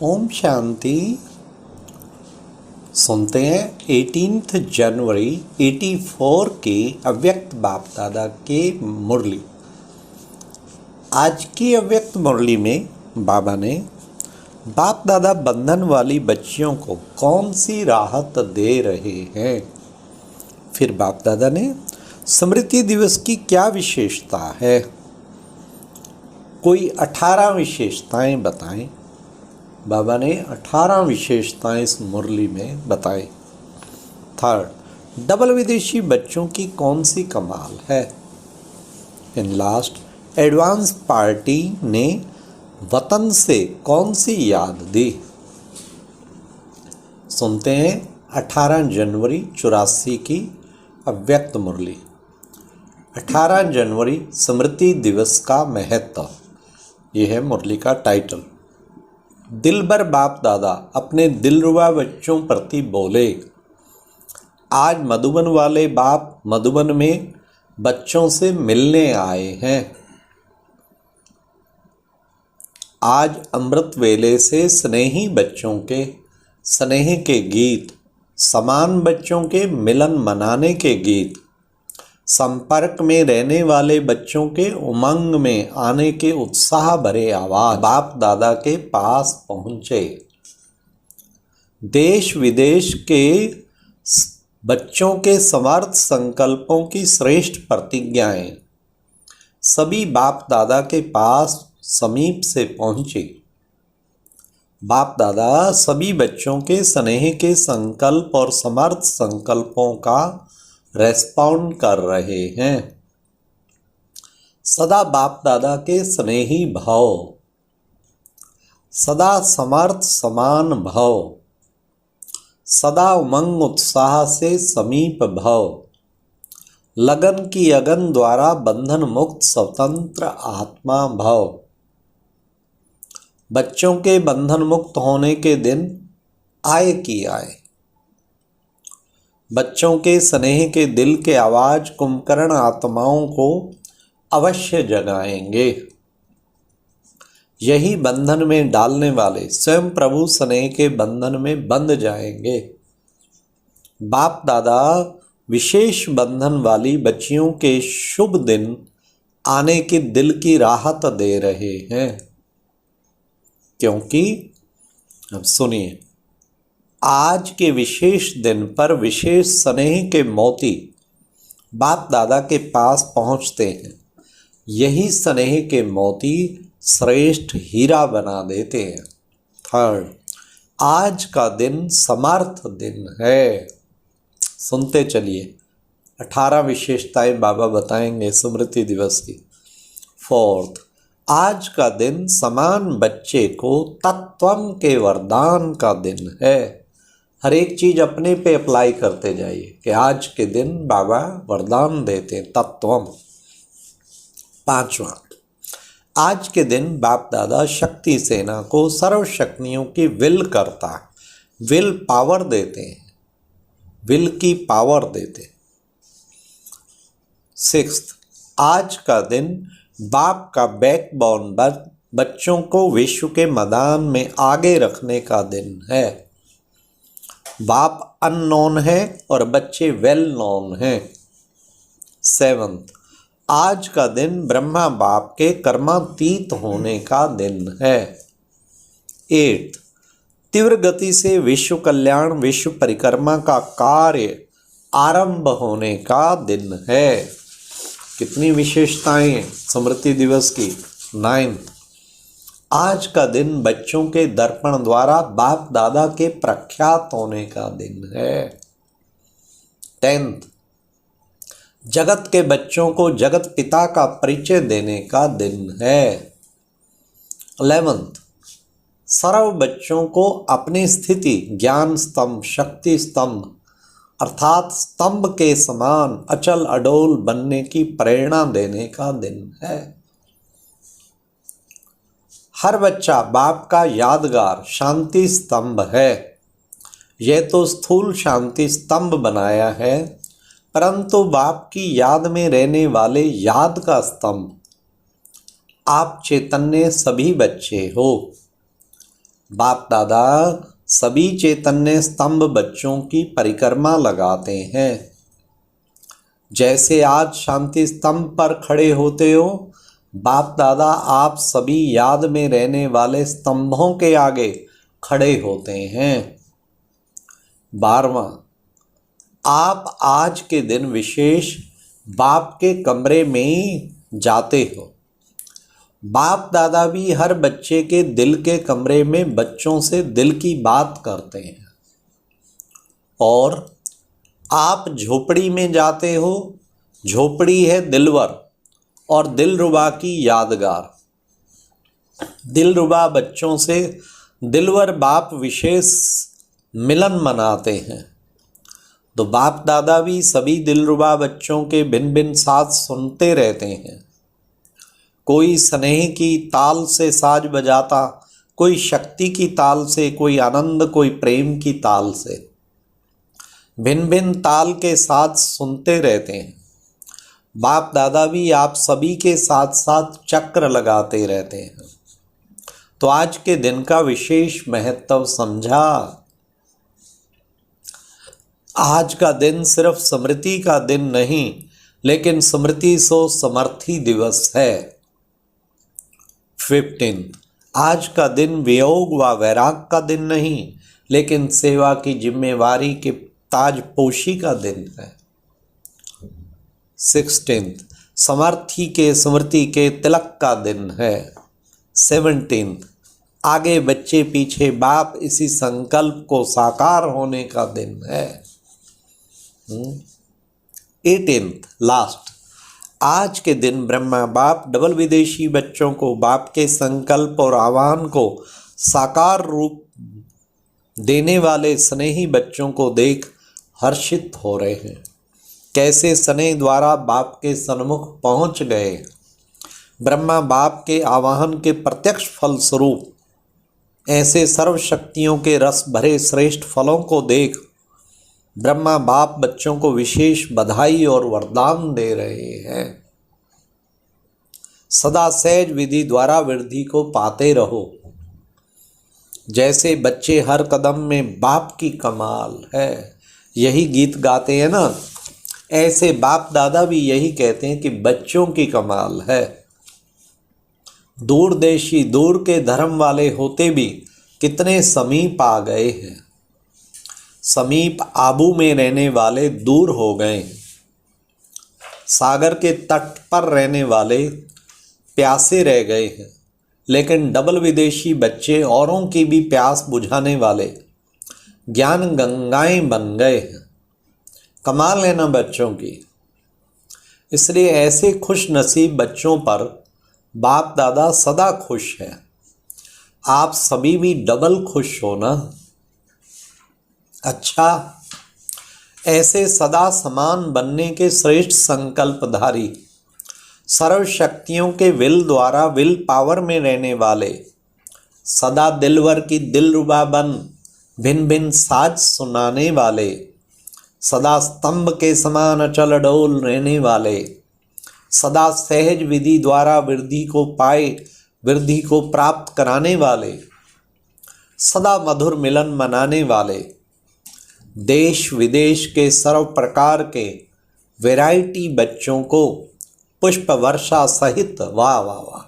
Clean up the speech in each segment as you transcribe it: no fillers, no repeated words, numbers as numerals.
ओम शांति। सुनते हैं 18 जनवरी 84 के अव्यक्त बाप दादा के मुरली। आज की अव्यक्त मुरली में बाबा ने बाप दादा बंधन वाली बच्चियों को कौन सी राहत दे रहे हैं। फिर बाप दादा ने स्मृति दिवस की क्या विशेषता है, कोई 18 विशेषताएं बताएं। बाबा ने 18 विशेषताएं इस मुरली में बताई। थर्ड, डबल विदेशी बच्चों की कौन सी कमाल है। इन लास्ट एडवांस पार्टी ने वतन से कौन सी याद दी। सुनते हैं 18 जनवरी 84 की अव्यक्त मुरली। 18 जनवरी स्मृति दिवस का महत्व, यह है मुरली का टाइटल। दिल भर बाप दादा अपने दिलरुबा बच्चों प्रति बोले। आज मधुबन वाले बाप मधुबन में बच्चों से मिलने आए हैं। आज अमृत वेले से स्नेही बच्चों के स्नेह के गीत, समान बच्चों के मिलन मनाने के गीत, संपर्क में रहने वाले बच्चों के उमंग में आने के उत्साह भरे आवाज बाप दादा के पास पहुंचे। देश विदेश के बच्चों के समर्थ संकल्पों की श्रेष्ठ प्रतिज्ञाएं सभी बाप दादा के पास समीप से पहुंची। बाप दादा सभी बच्चों के स्नेह के संकल्प और समर्थ संकल्पों का रेस्पॉन्ड कर रहे हैं। सदा बाप दादा के स्नेही भाव, सदा समर्थ समान भाव, सदा उमंग उत्साह से समीप भाव, लगन की अगन द्वारा बंधन मुक्त स्वतंत्र आत्मा भाव। बच्चों के बंधन मुक्त होने के दिन आए कि आए। बच्चों के स्नेह के दिल के आवाज कुंभकर्ण आत्माओं को अवश्य जगाएंगे। यही बंधन में डालने वाले स्वयं प्रभु स्नेह के बंधन में बंध जाएंगे। बाप दादा विशेष बंधन वाली बच्चियों के शुभ दिन आने की दिल की राहत दे रहे हैं, क्योंकि अब सुनिए, आज के विशेष दिन पर विशेष स्नेह के मोती बाप दादा के पास पहुंचते हैं। यही स्नेह के मोती श्रेष्ठ हीरा बना देते हैं। थर्ड, आज का दिन समर्थ दिन है। सुनते चलिए, 18 विशेषताएं बाबा बताएंगे स्मृति दिवस की। फोर्थ, आज का दिन समान बच्चे को तत्वम के वरदान का दिन है। हर एक चीज अपने पे अप्लाई करते जाइए कि आज के दिन बाबा वरदान देते तत्वम। पांचवा, आज के दिन बाप दादा शक्ति सेना को सर्व शक्तियों की विल करता है, विल पावर देते हैं, विल की पावर देते। सिक्स्थ, आज का दिन बाप का बैकबोन बच्चों को विश्व के मैदान में आगे रखने का दिन है। बाप अननोन है और बच्चे वेल नोन हैं। सेवंथ, आज का दिन ब्रह्मा बाप के कर्मातीत होने का दिन है। एट्थ, तीव्र गति से विश्व कल्याण विश्व परिक्रमा का कार्य आरंभ होने का दिन है। कितनी विशेषताएं स्मृति दिवस की। नाइन्थ, आज का दिन बच्चों के दर्पण द्वारा बाप दादा के प्रख्यात होने का दिन है। 10th, जगत के बच्चों को जगत पिता का परिचय देने का दिन है। 11th, सर्व बच्चों को अपनी स्थिति ज्ञान स्तंभ शक्ति स्तंभ अर्थात स्तंभ के समान अचल अडोल बनने की प्रेरणा देने का दिन है। हर बच्चा बाप का यादगार शांति स्तंभ है। यह तो स्थूल शांति स्तंभ बनाया है, परंतु बाप की याद में रहने वाले याद का स्तंभ आप चैतन्य सभी बच्चे हो। बाप दादा सभी चैतन्य स्तंभ बच्चों की परिक्रमा लगाते हैं। जैसे आज शांति स्तंभ पर खड़े होते हो, बाप दादा आप सभी याद में रहने वाले स्तंभों के आगे खड़े होते हैं। 12वां, आप आज के दिन विशेष बाप के कमरे में जाते हो। बाप दादा भी हर बच्चे के दिल के कमरे में बच्चों से दिल की बात करते हैं। और आप झोपड़ी में जाते हो। झोपड़ी है दिलवर और दिलरुबा की यादगार। दिलरुबा बच्चों से दिलवर बाप विशेष मिलन मनाते हैं। तो बाप दादा भी सभी दिलरुबा बच्चों के भिन्न भिन्न साज सुनते रहते हैं। कोई स्नेह की ताल से साज बजाता, कोई शक्ति की ताल से, कोई आनंद, कोई प्रेम की ताल से। भिन्न भिन्न ताल के साथ सुनते रहते हैं। बाप दादा भी आप सभी के साथ साथ चक्र लगाते रहते हैं। तो आज के दिन का विशेष महत्व समझा। आज का दिन सिर्फ स्मृति का दिन नहीं, लेकिन स्मृति सो समर्थी दिवस है। 15, आज का दिन वियोग व वैराग का दिन नहीं, लेकिन सेवा की जिम्मेवारी के ताजपोशी का दिन है। 16, समर्थी के स्मृति के तिलक का दिन है। 17, आगे बच्चे पीछे बाप, इसी संकल्प को साकार होने का दिन है। 18, लास्ट, आज के दिन ब्रह्मा बाप डबल विदेशी बच्चों को बाप के संकल्प और आह्वान को साकार रूप देने वाले स्नेही बच्चों को देख हर्षित हो रहे हैं। कैसे स्नेह द्वारा बाप के सन्मुख पहुंच गए। ब्रह्मा बाप के आवाहन के प्रत्यक्ष फल स्वरूप ऐसे सर्व शक्तियों के रस भरे श्रेष्ठ फलों को देख ब्रह्मा बाप बच्चों को विशेष बधाई और वरदान दे रहे हैं। सदा सहज विधि द्वारा वृद्धि को पाते रहो। जैसे बच्चे हर कदम में बाप की कमाल है, यही गीत गाते हैं ना, ऐसे बाप दादा भी यही कहते हैं कि बच्चों की कमाल है। दूरदेशी दूर के धर्म वाले होते भी कितने समीप आ गए हैं। समीप आबू में रहने वाले दूर हो गए। सागर के तट पर रहने वाले प्यासे रह गए हैं, लेकिन डबल विदेशी बच्चे औरों की भी प्यास बुझाने वाले ज्ञान गंगाएं बन गए हैं। कमाल है ना बच्चों की। इसलिए ऐसे खुश नसीब बच्चों पर बाप दादा सदा खुश है। आप सभी भी डबल खुश हो ना। अच्छा, ऐसे सदा समान बनने के श्रेष्ठ संकल्पधारी, सर्व शक्तियों के विल द्वारा विल पावर में रहने वाले, सदा दिलवर की दिलरुबा बन भिन्न भिन्न साज सुनाने वाले, सदा स्तंभ के समान अचल डोल रहने वाले, सदा सहज विधि द्वारा वृद्धि को पाए, वृद्धि को प्राप्त कराने वाले, सदा मधुर मिलन मनाने वाले, देश विदेश के सर्व प्रकार के वैरायटी बच्चों को पुष्प वर्षा सहित वाह वाह वाह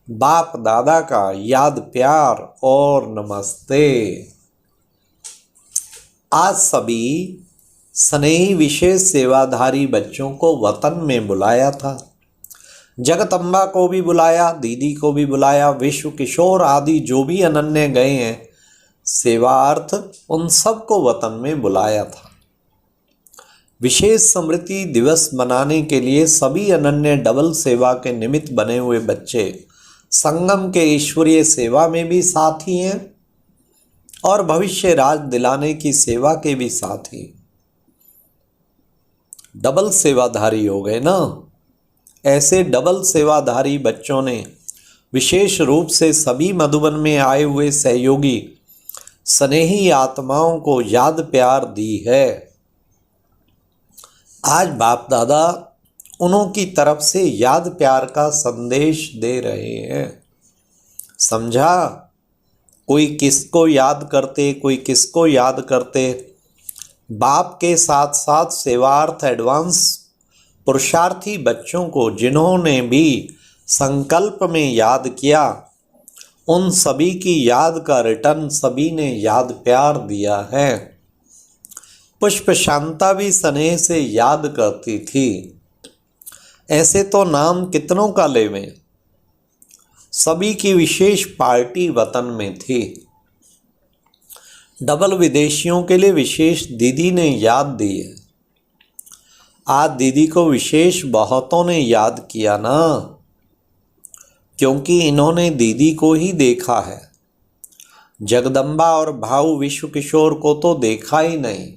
बाप दादा का याद प्यार और नमस्ते। आज सभी स्नेही विशेष सेवाधारी बच्चों को वतन में बुलाया था। जगदम्बा को भी बुलाया, दीदी को भी बुलाया, विश्व किशोर आदि जो भी अनन्य गए हैं सेवार्थ, उन सबको वतन में बुलाया था। विशेष स्मृति दिवस मनाने के लिए सभी अनन्य डबल सेवा के निमित्त बने हुए बच्चे संगम के ईश्वरीय सेवा में भी साथी हैं और भविष्य राज दिलाने की सेवा के भी साथी। डबल सेवाधारी हो गए ना। ऐसे डबल सेवाधारी बच्चों ने विशेष रूप से सभी मधुबन में आए हुए सहयोगी स्नेही आत्माओं को याद प्यार दी है। आज बाप दादा उन्हों की तरफ से याद प्यार का संदेश दे रहे हैं। समझा? कोई किसको याद करते, कोई किसको याद करते। बाप के साथ साथ सेवार्थ एडवांस पुरुषार्थी बच्चों को जिन्होंने भी संकल्प में याद किया, उन सभी की याद का रिटर्न सभी ने याद प्यार दिया है। पुष्प शांता भी स्नेह से याद करती थी। ऐसे तो नाम कितनों का लेवें, सभी की विशेष पार्टी वतन में थी। डबल विदेशियों के लिए विशेष दीदी ने याद दी है। आज दीदी को विशेष बहुतों ने याद किया ना, क्योंकि इन्होंने दीदी को ही देखा है। जगदम्बा और भाऊ विश्व किशोर को तो देखा ही नहीं,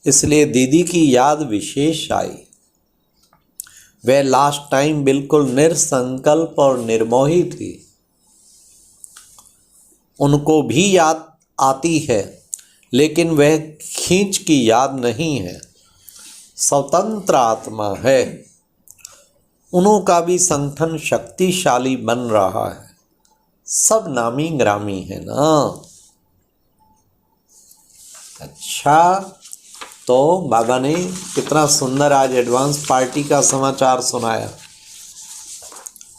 इसलिए दीदी की याद विशेष आई। वह लास्ट टाइम बिल्कुल निरसंकल्प और निर्मोही थी। उनको भी याद आती है, लेकिन वह खींच की याद नहीं है, स्वतंत्र आत्मा है। उन्हों का भी संगठन शक्तिशाली बन रहा है। सब नामी ग्रामी है ना। अच्छा, तो बाबा ने कितना सुंदर आज एडवांस पार्टी का समाचार सुनाया।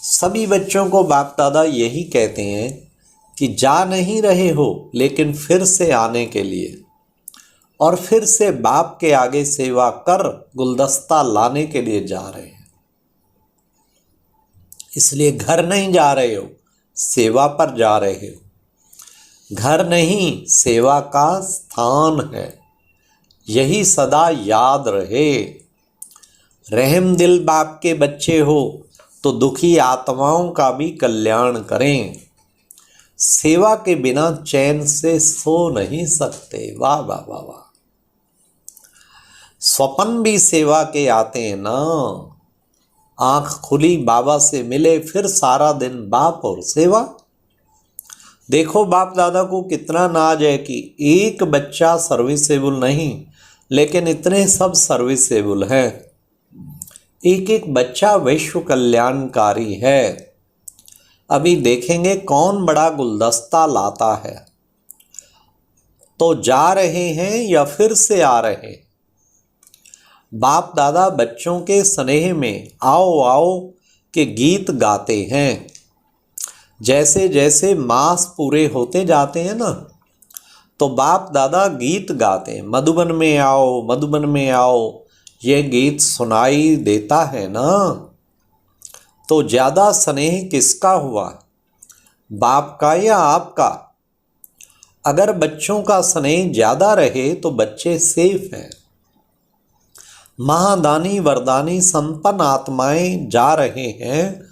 सभी बच्चों को बाप दादा यही कहते हैं कि जा नहीं रहे हो, लेकिन फिर से आने के लिए और फिर से बाप के आगे सेवा कर गुलदस्ता लाने के लिए जा रहे हैं। इसलिए घर नहीं जा रहे हो, सेवा पर जा रहे हो। घर नहीं, सेवा का स्थान है, यही सदा याद रहे। रहम दिल बाप के बच्चे हो तो दुखी आत्माओं का भी कल्याण करें। सेवा के बिना चैन से सो नहीं सकते। वाह वाह वाह वाह। स्वप्न भी सेवा के आते हैं ना। आंख खुली, बाबा से मिले, फिर सारा दिन बाप और सेवा। देखो बाप दादा को कितना नाज है कि एक बच्चा सर्विसेबल नहीं, लेकिन इतने सब सर्विसेबल हैं। एक एक बच्चा विश्व कल्याणकारी है। अभी देखेंगे कौन बड़ा गुलदस्ता लाता है। तो जा रहे हैं या फिर से आ रहे हैं। बाप दादा बच्चों के स्नेह में आओ आओ के गीत गाते हैं। जैसे जैसे मास पूरे होते जाते हैं ना, तो बाप दादा गीत गाते हैं। मधुबन में आओ, मधुबन में आओ, ये गीत सुनाई देता है ना। तो ज़्यादा स्नेह किसका हुआ, बाप का या आपका? अगर बच्चों का स्नेह ज़्यादा रहे तो बच्चे सेफ हैं। महादानी वरदानी संपन्न आत्माएं जा रहे हैं।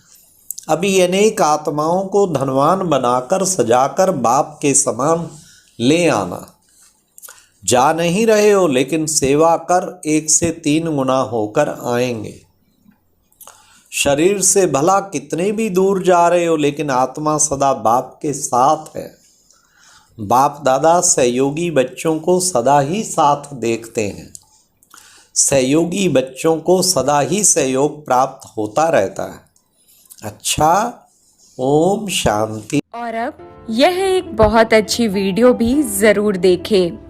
अभी अनेक आत्माओं को धनवान बनाकर सजाकर बाप के समान ले आना। जा नहीं रहे हो, लेकिन सेवा कर 1 से 3 गुना होकर आएंगे। शरीर से भला कितने भी दूर जा रहे हो, लेकिन आत्मा सदा बाप के साथ है। बाप दादा सहयोगी बच्चों को सदा ही साथ देखते हैं। सहयोगी बच्चों को सदा ही सहयोग प्राप्त होता रहता है। अच्छा, ओम शांति। और अब यह एक बहुत अच्छी वीडियो भी जरूर देखें।